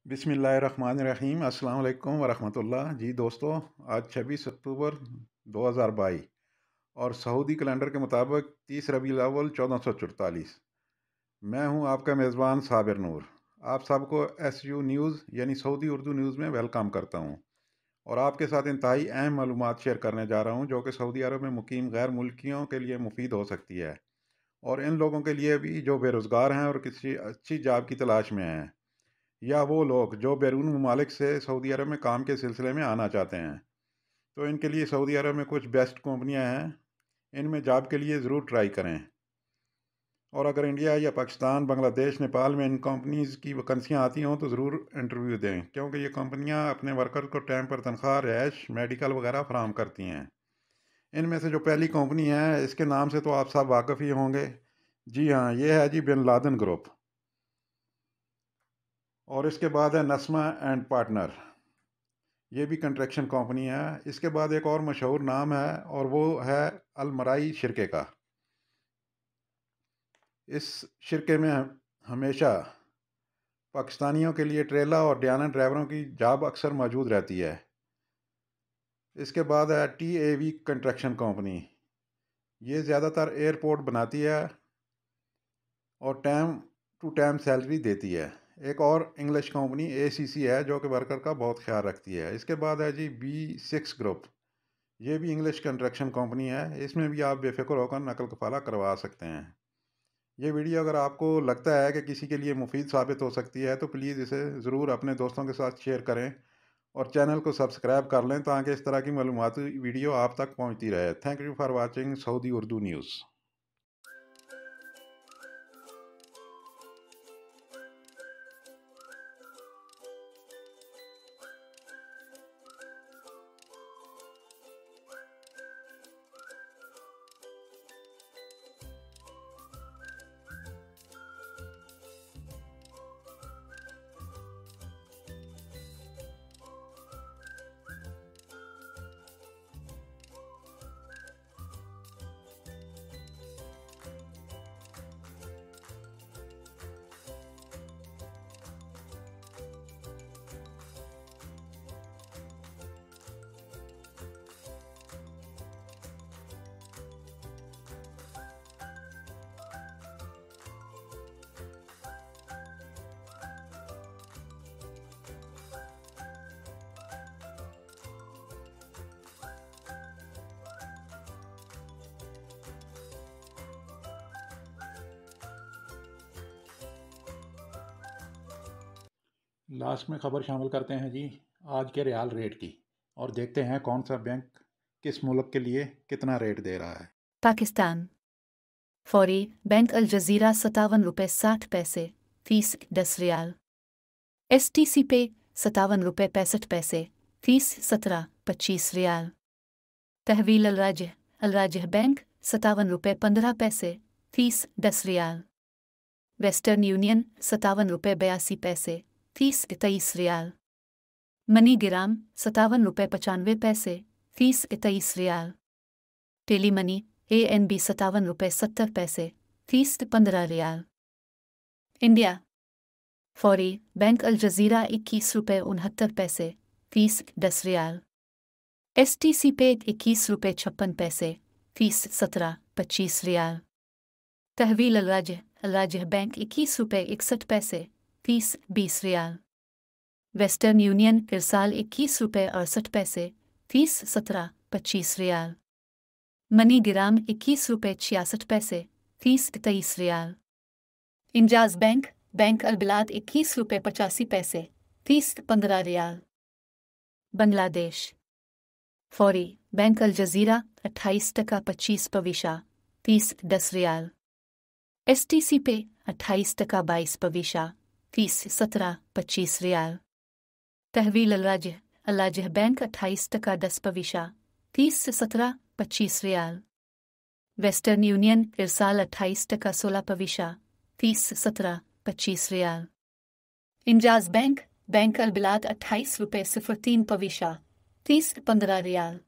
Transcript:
बिस्मिल्लाहिर्रहमानिर्रहीम। अस्सलाम वालेकुम वरहमतुल्लाह। जी दोस्तों, आज 26 अक्टूबर 2022 और सऊदी कैलेंडर के मुताबिक 30 रबीउल अव्वल 1444। मैं हूं आपका मेज़बान साबिर नूर। आप सबको SU न्यूज़ यानी सऊदी उर्दू न्यूज़ में वेलकम करता हूं और आपके साथ इंतहाई अहम मालूमात शेयर करने जा रहा हूं जो कि सऊदी अरब में मुकीम गैर मुल्कियों के लिए मुफीद हो सकती है और इन लोगों के लिए भी जो बेरोज़गार हैं और किसी अच्छी जॉब की तलाश में हैं, या वो लोग जो बैरून ममालिक से सऊदी अरब में काम के सिलसिले में आना चाहते हैं। तो इनके लिए सऊदी अरब में कुछ बेस्ट कंपनियां हैं, इनमें जॉब के लिए ज़रूर ट्राई करें। और अगर इंडिया या पाकिस्तान, बांग्लादेश, नेपाल में इन कंपनीज़ की वैकेंसियाँ आती हों तो ज़रूर इंटरव्यू दें, क्योंकि ये कंपनियां अपने वर्कर को टाइम पर तनख्वाह, रैश, मेडिकल वगैरह फराहम करती हैं। इनमें से जो पहली कंपनी है, इसके नाम से तो आप सब वाकिफ़ ही होंगे। जी हाँ, ये है जी बिन लादेन ग्रुप। और इसके बाद है नस्मा एंड पार्टनर, ये भी कंस्ट्रक्शन कंपनी है। इसके बाद एक और मशहूर नाम है और वो है अलमराई शिरके का। इस शिरके में हमेशा पाकिस्तानियों के लिए ट्रेला और डियाना ड्राइवरों की जॉब अक्सर मौजूद रहती है। इसके बाद है TAV कंस्ट्रक्शन कंपनी। ये ज़्यादातर एयरपोर्ट बनाती है और टाइम टू टाइम सैलरी देती है। एक और इंग्लिश कंपनी ACC है जो कि वर्कर का बहुत ख्याल रखती है। इसके बाद है जी B6 ग्रुप। ये भी इंग्लिश कंस्ट्रक्शन कंपनी है। इसमें भी आप बेफिक्र होकर नकल कफाला करवा सकते हैं। ये वीडियो अगर आपको लगता है कि किसी के लिए मुफीद साबित हो सकती है तो प्लीज़ इसे ज़रूर अपने दोस्तों के साथ शेयर करें और चैनल को सब्सक्राइब कर लें ताकि इस तरह की मालूमाती वीडियो आप तक पहुंचती रहे। Thank you for watching Saudi Urdu news. Last में ख़बर शामिल करते हैं जी आज के रियाल रेट की और देखते हैं कौन सा बैंक किस मुल्क के लिए कितना रेट दे रहा है। पाकिस्तान फौरी बैंक अल जजीरा ₹57.60 फीस 10 रियाल। STC पे ₹57.65 फीस 17.25 रियाल। Tahweel Al Rajhi bank ₹57.15 fees 10 रियाल। वेस्टर्न यूनियन ₹57.82 फीस 23 रियाल। मनी गिराम ₹57.95 फीस 23 रियाल। टेली मनी ANB ₹57.70 फीस 15 रियाल। इंडिया फौरी बैंक अल जजीरा ₹21.69 फीस 10 रियाल। STC पे ₹21.56 फीस 17.25 रियाल। Tahweel Al Rajhi bank ₹21.61 fees 20 रियाल। Western Union इरसाल ₹21.68 fees 17.25 रियाल। MoneyGram ₹21.66 fees 23 रियाल। इंजाज बैंक अलबिलाद ₹21.85 फीस 15 रियाल। बांग्लादेश फौरी बैंक अल जजीरा 28.25 फीस 10 रियाल। STC पे 28.22 फीस 17.25 रियाल। Tahweel Al Rajhi bank 28.10 fees 17.25 रियाल। वेस्टर्न यूनियन इरसाल 28.16 फीस 17.25 रियाल। Enjaz bank Albilad ₹28.03 fees 15 riyal.